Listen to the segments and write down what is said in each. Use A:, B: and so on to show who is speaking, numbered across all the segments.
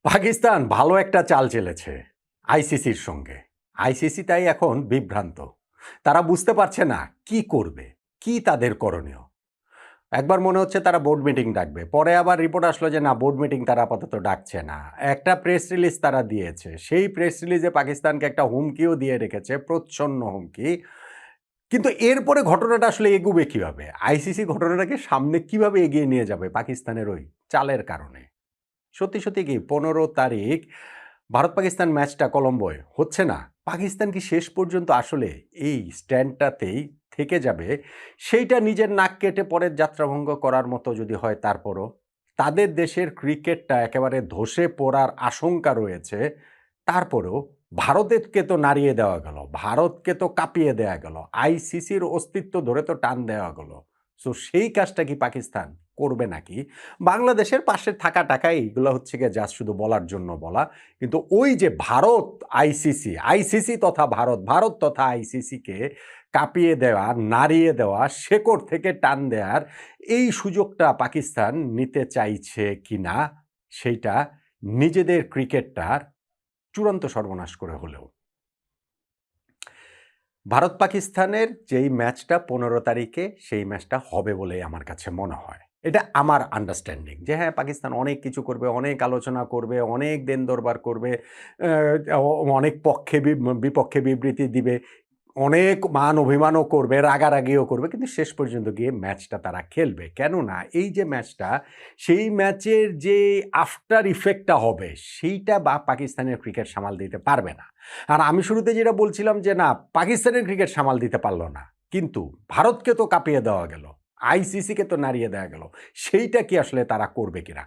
A: পাকিস্তান ভালো একটা চাল চেলেছে আইসিসির সঙ্গে। আইসিসি তাই এখন বিভ্রান্ত। তারা বুঝতে পারছে না কি করবে, কি তাদের করণীয়। একবার মনে হচ্ছে তারা বোর্ড মিটিং ডাকবে, পরে আবার রিপোর্ট আসলো যে না, বোর্ড মিটিং তারা আপাতত ডাকছে না। একটা প্রেস রিলিজ তারা দিয়েছে, সেই প্রেস রিলিজে পাকিস্তানকে একটা হুমকিও দিয়ে রেখেছে, প্রচ্ছন্ন হুমকি। কিন্তু এরপরে ঘটনাটা আসলে এগুবে কিভাবে? আইসিসি ঘটনাটাকে সামনে কিভাবে এগিয়ে নিয়ে যাবে পাকিস্তানের ওই চালের কারণে? সত্যি, সত্যি কি ১৫ তারিখ ভারত পাকিস্তান ম্যাচটা কলম্বোয় হচ্ছে না? পাকিস্তান কি শেষ পর্যন্ত আসলে এই স্ট্যান্ডটাতেই থেকে যাবে? সেইটা নিজের নাক কেটে পরের যাত্রাভঙ্গ করার মতো যদি হয় তারপরও? তাদের দেশের ক্রিকেটটা একেবারে ধসে পড়ার আশঙ্কা রয়েছে। তারপরেও ভারতেরকে তো নাড়িয়ে দেওয়া গেল, ভারতকে তো কাঁপিয়ে দেয়া গেল, আইসিসির অস্তিত্ব ধরে তো টান দেওয়া গেল। সো সেই কাজটা কি পাকিস্তান করবে নাকি? বাংলাদেশের পাশে থাকা টাকা এইগুলো হচ্ছে গিয়ে জাস্ট শুধু বলার জন্য বলা। কিন্তু ওই যে ভারত আইসিসি, আইসিসি তথা ভারত, ভারত তথা আইসিসিকে কাঁপিয়ে দেওয়া, নাড়িয়ে দেওয়া, শেকড় থেকে টান দেওয়ার এই সুযোগটা পাকিস্তান নিতে চাইছে কিনা, সেইটা নিজেদের ক্রিকেটটার চূড়ান্ত সর্বনাশ করে হলেও। ভারত পাকিস্তানের যেই ম্যাচটা ১৫ তারিখে, সেই ম্যাচটা হবে বলেই আমার কাছে মনে হয়। এটা আমার আন্ডারস্ট্যান্ডিং যে হ্যাঁ, পাকিস্তান অনেক কিছু করবে, অনেক আলোচনা করবে, অনেক দেন-দরবার করবে, অনেক পক্ষে বিপক্ষে বিবৃতি দিবে, অনেক মান অভিমানও করবে, রাগারাগিও করবে। কিন্তু শেষ পর্যন্ত গিয়ে ম্যাচটা তারা খেলবে। কেননা এই যে ম্যাচটা, সেই ম্যাচের যে আফটার ইফেক্টটা হবে, সেইটা পাকিস্তানের ক্রিকেট সামাল দিতে পারবে না। আর আমি শুরুতে যেটা বলছিলাম যে না, পাকিস্তানের ক্রিকেট সামাল দিতে পারল না। কিন্তু ভারতকে তো কাঁপিয়ে দেওয়া গেল, আইসিসিকে তো নাড়িয়ে দেওয়া গেল। সেইটা কি আসলে তারা করবে কিনা?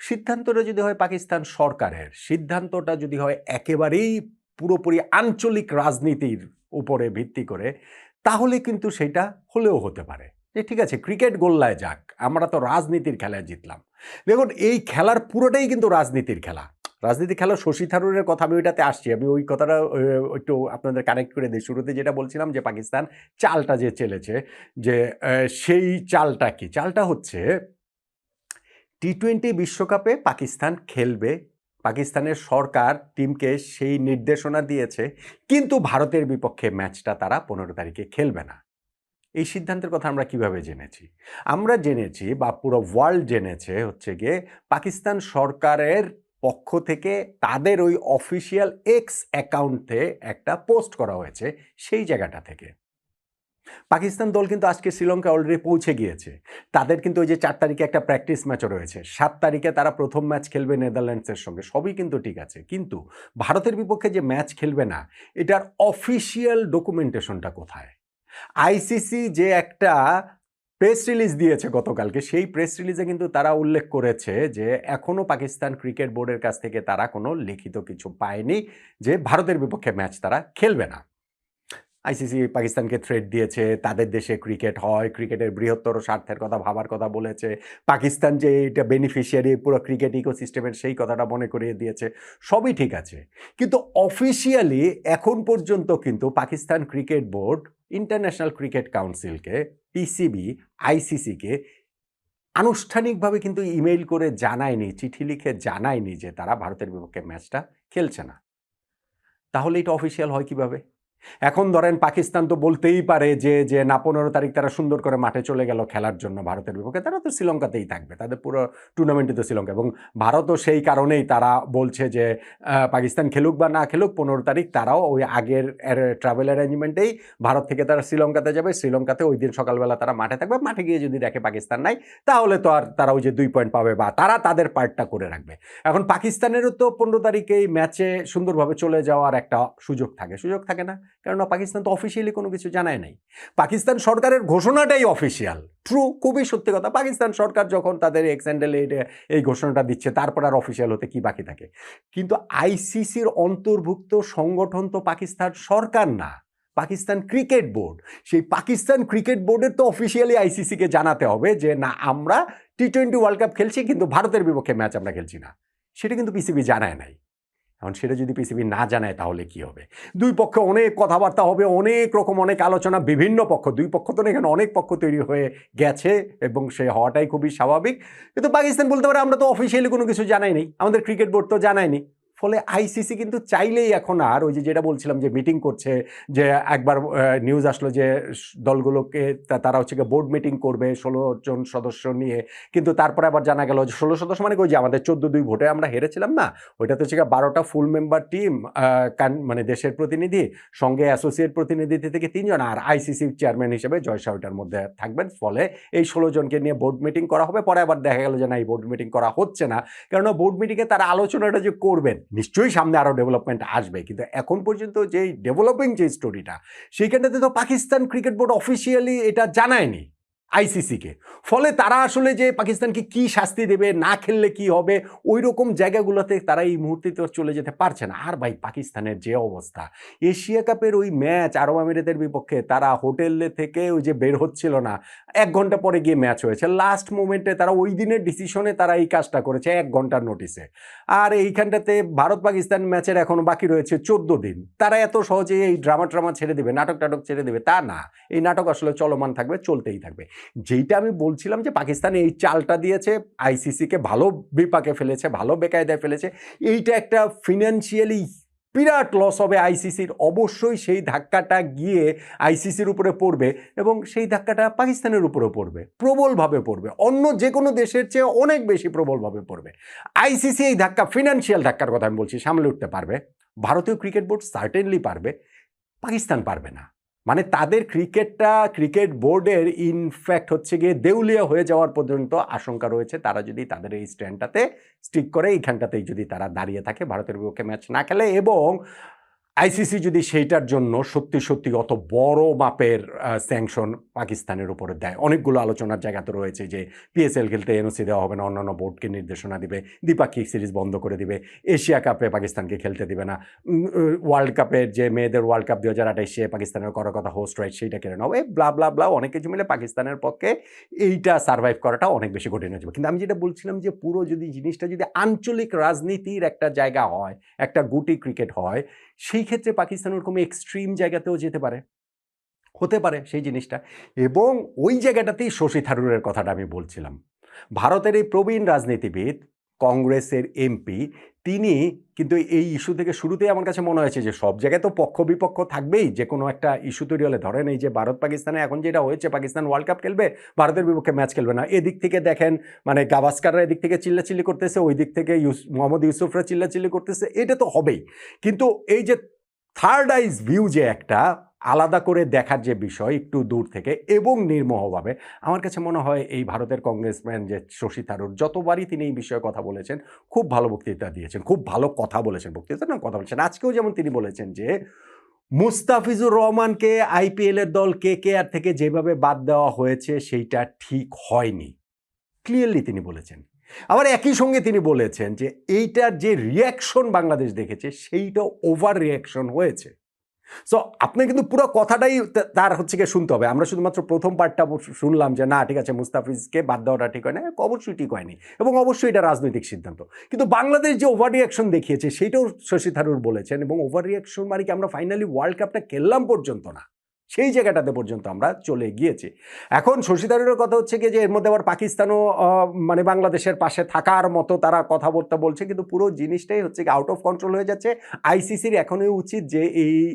A: সিদ্ধান্তটা যদি হয় পাকিস্তান সরকারের, সিদ্ধান্তটা যদি হয় একেবারেই পুরোপুরি আঞ্চলিক রাজনীতির উপরে ভিত্তি করে, তাহলে কিন্তু সেটা হলেও হতে পারে। যে ঠিক আছে, ক্রিকেট গোল্লায় যাক, আমরা তো রাজনীতির খেলায় জিতলাম। দেখুন, এই খেলার পুরোটাই কিন্তু রাজনীতির খেলা। রাজনীতির খেলা শশী থারুরের কথা আমি ওইটাতে আসছি। আমি ওই কথাটা একটু আপনাদের কানেক্ট করে দিই। শুরুতে যেটা বলছিলাম যে পাকিস্তান চালটা যে চেলেছে, যে সেই চালটা কি? চালটা হচ্ছে টি-20 বিশ্বকাপে পাকিস্তান খেলবে। পাকিস্তানের সরকার টিমকে সেই নির্দেশনা দিয়েছে। কিন্তু ভারতের বিপক্ষে ম্যাচটা তারা ১৫ তারিখে খেলবে না। এই সিদ্ধান্তের কথা আমরা কিভাবে জেনেছি? আমরা জেনেছি বা পুরো ওয়ার্ল্ড জেনেছে হচ্ছে গিয়ে পাকিস্তান সরকারের পক্ষ থেকে তাদের ওই অফিসিয়াল এক্স অ্যাকাউন্টে একটা পোস্ট করা হয়েছে, সেই জায়গাটা থেকে। পাকিস্তান দল কিন্তু আজকে শ্রীলঙ্কা অলরেডি পৌঁছে গিয়েছে। তাদের কিন্তু ওই যে ৪ তারিখে একটা প্র্যাকটিস ম্যাচও রয়েছে। ৭ তারিখে তারা ১ম ম্যাচ খেলবে নেদারল্যান্ডসের সঙ্গে। সবই কিন্তু ঠিক আছে। কিন্তু ভারতের বিপক্ষে যে ম্যাচ খেলবে না, এটার অফিসিয়াল ডকুমেন্টেশনটা কোথায়? আইসিসি যে একটা প্রেস রিলিজ দিয়েছে গতকালকে, সেই প্রেস রিলিজে কিন্তু তারা উল্লেখ করেছে যে এখনো পাকিস্তান ক্রিকেট বোর্ডের কাছ থেকে তারা কোনো লিখিত কিছু পায়নি যে ভারতের বিপক্ষে ম্যাচ তারা খেলবে না। আইসিসি পাকিস্তানকে থ্রেট দিয়েছে, তাদের দেশে ক্রিকেট হয়, ক্রিকেটের বৃহত্তর স্বার্থের কথা ভাবার কথা বলেছে। পাকিস্তান যে এটা বেনিফিশিয়ারি পুরো ক্রিকেট ইকোসিস্টেমের, সেই কথাটা মনে করিয়ে দিয়েছে। সবই ঠিক আছে। কিন্তু অফিসিয়ালি এখন পর্যন্ত কিন্তু Pakistan cricket board international cricket কাউন্সিলকে, পিসিবি, আইসিসিকে আনুষ্ঠানিকভাবে কিন্তু ইমেইল করে জানায়নি, চিঠি লিখে জানায়নি যে তারা ভারতের বিপক্ষে ম্যাচটা খেলছে না। তাহলে এটা অফিসিয়াল হয় কিভাবে? এখন ধরেন পাকিস্তান তো বলতেই পারে যে না, ১৫ তারিখ তারা সুন্দর করে মাঠে চলে গেল খেলার জন্য ভারতের বিপক্ষে। তারা তো শ্রীলঙ্কাতেই থাকবে। তাদের পুরো টুর্নামেন্টই তো শ্রীলঙ্কা, এবং ভারতও সেই কারণেই তারা বলছে যে পাকিস্তান খেলুক বা না খেলুক, ১৫ তারিখ তারাও ওই আগের ট্রাভেল অ্যারেঞ্জমেন্টেই ভারত থেকে তারা শ্রীলঙ্কাতে যাবে। শ্রীলঙ্কাতে ওই দিন সকালবেলা তারা মাঠে থাকবে। মাঠে গিয়ে যদি দেখে পাকিস্তান নাই, তাহলে তো আর তারা ওই যে ২ পয়েন্ট পাবে বা তারা তাদের পার্টটা করে রাখবে। এখন পাকিস্তানেরও তো ১৫ তারিখে এই ম্যাচে সুন্দরভাবে চলে যাওয়ার একটা সুযোগ থাকে। সুযোগ থাকে না? কেননা পাকিস্তান তো অফিসিয়ালি কোনো কিছু জানায় নাই। পাকিস্তান সরকারের ঘোষণাটাই অফিসিয়াল। ট্রু, খুবই সত্যি কথা। পাকিস্তান সরকার যখন তাদের এক্স হ্যান্ডেলে এই ঘোষণাটা দিচ্ছে, তারপর আর অফিসিয়াল হতে কি বাকি থাকে? কিন্তু আইসিসির অন্তর্ভুক্ত সংগঠন তো পাকিস্তান সরকার না, পাকিস্তান ক্রিকেট বোর্ড। সেই পাকিস্তান ক্রিকেট বোর্ডের তো অফিসিয়ালি আইসিসিকে জানাতে হবে যে না, আমরা টি-20 ওয়ার্ল্ড কাপ খেলছি, কিন্তু ভারতের বিপক্ষে ম্যাচ আমরা খেলছি না। সেটা কিন্তু পিসিবি জানায় নাই। এখন সেটা যদি পিসিবি না জানায় তাহলে কি হবে? দুই পক্ষে অনেক কথাবার্তা হবে, অনেক রকম অনেক আলোচনা, বিভিন্ন পক্ষ, দুই পক্ষ তো না, এখানে অনেক পক্ষ তৈরি হয়ে গেছে এবং সে হওয়াটাই খুবই স্বাভাবিক। কিন্তু পাকিস্তান বলতে পারে আমরা তো অফিসিয়ালি কোনো কিছু জানাই নাই, আমাদের ক্রিকেট বোর্ড তো জানায়নি। ফলে আইসিসি কিন্তু চাইলেই এখন আর ওই যেটা বলছিলাম যে মিটিং করছে, যে একবার নিউজ আসলো যে দলগুলোকে তারা হচ্ছে গিয়ে বোর্ড মিটিং করবে 16 জন সদস্য নিয়ে, কিন্তু তারপরে আবার জানা গেল যে 16 সদস্য মানে ওই যে আমাদের 14-2 ভোটে আমরা হেরেছিলাম না, ওইটা তো হচ্ছে গিয়ে 12টা ফুল মেম্বার টিম, মানে দেশের প্রতিনিধি, সঙ্গে অ্যাসোসিয়েট প্রতিনিধি থেকে 3 জন, আর আইসিসি চেয়ারম্যান হিসেবে জয় শাহ ওইটার মধ্যে থাকবেন। ফলে এই 16 জনকে নিয়ে বোর্ড মিটিং করা হবে। পরে আবার দেখা গেল যে না, এই বোর্ড মিটিং করা হচ্ছে না, কেননা বোর্ড মিটিংয়ে তারা আলোচনাটা যে করবেন, নিশ্চয়ই সামনে আরও ডেভেলপমেন্ট আসবে, কিন্তু এখন পর্যন্ত যে ডেভেলপিং যে স্টোরিটা, সেইখানটাতে তো পাকিস্তান ক্রিকেট বোর্ড অফিসিয়ালি এটা জানায়নি আইসিসিকে। ফলে তারা আসলে যে পাকিস্তানকে কি শাস্তি দেবে, না খেললে কি হবে, ওই রকম জায়গাগুলোতে তারা এই মুহূর্তে তো চলে যেতে পারছে না। আর ভাই, পাকিস্তানের যে অবস্থা, এশিয়া কাপের ওই ম্যাচ আরব আমিরাতের বিপক্ষে তারা হোটেলে থেকে ওই যে বের হচ্ছিল না, 1 ঘন্টা পরে গিয়ে ম্যাচ হয়েছে, লাস্ট মোমেন্টে তারা ওই দিনের ডিসিশনে তারা এই কাজটা করেছে 1 ঘন্টার নোটিসে। আর এইখানটাতে ভারত পাকিস্তান ম্যাচের এখনো বাকি রয়েছে 14 দিন, তারা এত সহজে এই ড্রামা ছেড়ে দেবে, নাটক ছেড়ে দেবে তা না, এই নাটক আসলে চলমান থাকবে, চলতেই থাকবে। যেইটা আমি বলছিলাম যে পাকিস্তান এই চালটা দিয়েছে, আইসিসিকে ভালো বিপাকে ফেলেছে, ভালো বেকায়দায় ফেলেছে, এইটা একটা ফিনান্সিয়ালি বিরাট লস হবে আইসিসির। অবশ্যই সেই ধাক্কাটা গিয়ে আইসিসির উপরে পড়বে এবং সেই ধাক্কাটা পাকিস্তানের উপরেও পড়বে, প্রবলভাবে পড়বে, অন্য যে কোনো দেশের চেয়ে অনেক বেশি প্রবলভাবে পড়বে। আইসিসি এই ধাক্কা, ফিনান্সিয়াল ধাক্কার কথা আমি বলছি, সামলে উঠতে পারবে, ভারতীয় ক্রিকেট বোর্ড সার্টেনলি পারবে, পাকিস্তান পারবে না। মানে তাদের ক্রিকেট বোর্ডের ইনফ্যাক্ট হচ্ছে গিয়ে দেউলিয়া হয়ে যাওয়ার পর্যন্ত আশঙ্কা রয়েছে, তারা যদি তাদের এই স্ট্যান্ডটাতে স্টিক করে, এইখানটাতেই যদি তারা দাঁড়িয়ে থাকে, ভারতের বিপক্ষে ম্যাচ না খেলে, এবং আইসিসি যদি সেইটার জন্য সত্যি অত বড় মাপের স্যাংশন পাকিস্তানের উপরে দেয়। অনেকগুলো আলোচনার জায়গা তো রয়েছে যে পিএসএল খেলতে এনওসি দেওয়া হবে না, অন্যান্য বোর্ডকে নির্দেশনা দিবে, দ্বিপাক্ষিক সিরিজ বন্ধ করে দিবে, এশিয়া কাপে পাকিস্তানকে খেলতে দিবে না, ওয়ার্ল্ড কাপের যে মেয়েদের ওয়ার্ল্ড কাপ 2028 পাকিস্তানের করার কথা হোস্ট রাইট, সেইটা কেড়ে নেওয়া, ব্লা ব্লা ব্লা অনেক কিছু মিলে পাকিস্তানের পক্ষে এইটা সার্ভাইভ করাটা অনেক বেশি কঠিন হয়ে যাবে। কিন্তু আমি যেটা বলছিলাম যে পুরো জিনিসটা যদি আঞ্চলিক রাজনীতির একটা জায়গা হয়, একটা গুটি ক্রিকেট হয়, সেই ক্ষেত্রে পাকিস্তান ওরকম এক্সট্রিম জায়গাতেও যেতে পারে, হতে পারে সেই জিনিসটা। এবং ওই জায়গাটাতেই শশী থারুরের কথাটা আমি বলছিলাম। ভারতের এই প্রবীণ রাজনীতিবিদ, কংগ্রেসের এমপি, তিনি কিন্তু এই ইস্যু থেকে শুরুতেই আমার কাছে মনে হয়েছে যে সব জায়গায় তো পক্ষ বিপক্ষ থাকবেই, যে কোনো একটা ইস্যু তৈরি হলে, ধরেন এই যে ভারত পাকিস্তানে এখন যেটা হয়েছে, পাকিস্তান ওয়ার্ল্ড কাপ খেলবে, ভারতের বিপক্ষে ম্যাচ খেলবে না, এদিক থেকে দেখেন মানে গাভাস্কাররা এদিক থেকে চিল্লাচিল্লি করতেছে, ওই দিক থেকে মোহাম্মদ ইউসুফরা চিল্লাচিল্লি করতেছে, এটা তো হবেই। কিন্তু এই যে থার্ড আইজ ভিউ, যে একটা আলাদা করে দেখার যে বিষয় একটু দূর থেকে এবং নির্মোহভাবে, আমার কাছে মনে হয় এই ভারতের কংগ্রেসম্যান যে শশী থারুর, যতবারই তিনি এই বিষয়ে কথা বলেছেন, খুব ভালো বক্তৃতা দিয়েছেন, খুব ভালো কথা বলেছেন, বক্তৃতা না কথা বলেছেন। আজকেও যেমন তিনি বলেছেন যে মুস্তাফিজুর রহমানকে আইপিএল এর দল কেকেআর থেকে যেভাবে বাদ দেওয়া হয়েছে সেইটা ঠিক হয়নি, ক্লিয়ারলি তিনি বলেছেন। আবার একই সঙ্গে তিনি বলেছেন যে এইটার যে রিয়াকশন বাংলাদেশ দেখেছে, সেইটা ওভার রিয়াকশন হয়েছে। সো আপনি কিন্তু পুরো কথাটাই তার হচ্ছে গিয়ে শুনতে হবে। আমরা শুধুমাত্র প্রথম পার্টটা শুনলাম যে না ঠিক আছে, মুস্তাফিজকে বাদ দেওয়াটা ঠিক হয় না, অবশ্যই ঠিক হয়নি এবং অবশ্যই এটা রাজনৈতিক সিদ্ধান্ত। কিন্তু বাংলাদেশ যে ওভার রিয়াকশন দেখিয়েছে সেইটাও শশী থারুর বলেছেন, এবং ওভার রিয়াকশন মানে কি, আমরা ফাইনালি ওয়ার্ল্ড কাপটা খেললাম পর্যন্ত না, সেই জায়গাটাতে পর্যন্ত আমরা চলে গিয়েছি। এখন শশী থারুরের কথা হচ্ছে কি যে এর মধ্যে আবার পাকিস্তানও মানে বাংলাদেশের পাশে থাকার মতো তারা কথাবার্তা বলছে, কিন্তু পুরো জিনিসটাই হচ্ছে কি আউট অফ কন্ট্রোল হয়ে যাচ্ছে। আইসিসির এখনই উচিত যে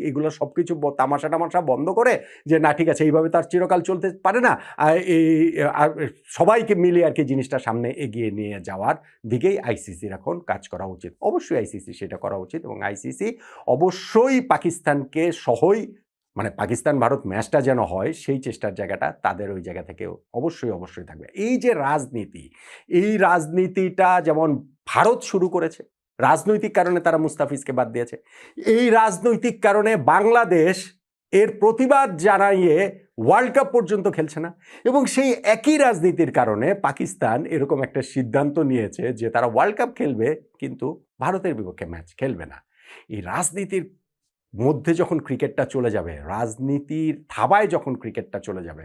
A: এগুলো সব কিছু তামাশা বন্ধ করে, যে না ঠিক আছে, এইভাবে তার চিরকাল চলতে পারে না, এই সবাইকে মিলিয়ে আর কি জিনিসটা সামনে এগিয়ে নিয়ে যাওয়ার দিকেই আইসিসির এখন কাজ করা উচিত। অবশ্যই আইসিসি সেটা করা উচিত, এবং আইসিসি অবশ্যই পাকিস্তানকে সহই, মানে পাকিস্তান ভারত ম্যাচটা যেন হয় সেই চেষ্টার জায়গাটা তাদের ওই জায়গা থেকে অবশ্যই থাকবে। এই যে রাজনীতি, এই রাজনীতিটা যেমন ভারত শুরু করেছে, রাজনৈতিক কারণে তারা মুস্তাফিজকে বাদ দিয়েছে, এই রাজনৈতিক কারণে বাংলাদেশ এর প্রতিবাদ জানাইয়ে ওয়ার্ল্ড কাপ পর্যন্ত খেলছে না, এবং সেই একই রাজনীতির কারণে পাকিস্তান এরকম একটা সিদ্ধান্ত নিয়েছে যে তারা ওয়ার্ল্ড কাপ খেলবে কিন্তু ভারতের বিপক্ষে ম্যাচ খেলবে না। এই রাজনীতির মধ্যে যখন ক্রিকেটটা চলে যাবে, রাজনীতির থাবায় যখন ক্রিকেটটা চলে যাবে,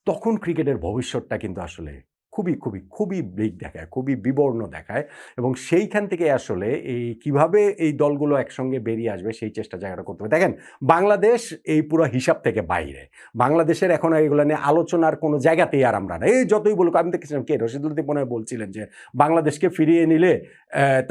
A: তখন ক্রিকেটের ভবিষ্যৎটা কিন্তু আসলে খুবই খুবই খুবই ব্লিক দেখায়, খুবই বিবর্ণ দেখায় এবং সেইখান থেকে আসলে এই কিভাবে এই দলগুলো একসঙ্গে বেরিয়ে আসবে সেই চেষ্টা জায়গাটা করতে হবে। দেখেন বাংলাদেশ এই পুরো হিসাব থেকে বাইরে। বাংলাদেশের এখন আর এগুলো নিয়ে আলোচনার কোনো জায়গাতেই আর আমরা না। এই যতই বলুক, আমি দেখেছিলাম কে রশিদ লতিফ মনে হয় বলছিলেন যে বাংলাদেশকে ফিরিয়ে নিলে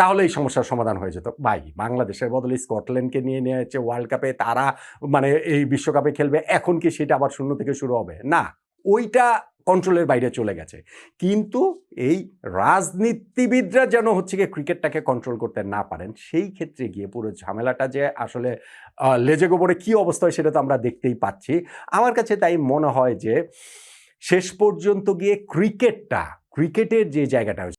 A: তাহলে এই সমস্যার সমাধান হয়ে যেত। ভাই বাংলাদেশের বদলে স্কটল্যান্ডকে নিয়ে নিয়েছে ওয়ার্ল্ড কাপে, তারা মানে এই বিশ্বকাপে খেলবে, এখন কি সেটা আবার শূন্য থেকে শুরু হবে? না, ওইটা কন্ট্রোলের বাইরে চলে গেছে। কিন্তু এই রাজনীতিবিদরা যেন হচ্ছে গিয়ে ক্রিকেটটাকে কন্ট্রোল করতে না পারেন, সেই ক্ষেত্রে গিয়ে পুরো ঝামেলাটা যে আসলে লেজে গোবরে কী অবস্থা হয় সেটা তো আমরা দেখতেই পাচ্ছি। আমার কাছে তাই মনে হয় যে শেষ পর্যন্ত গিয়ে ক্রিকেটের যে জায়গাটা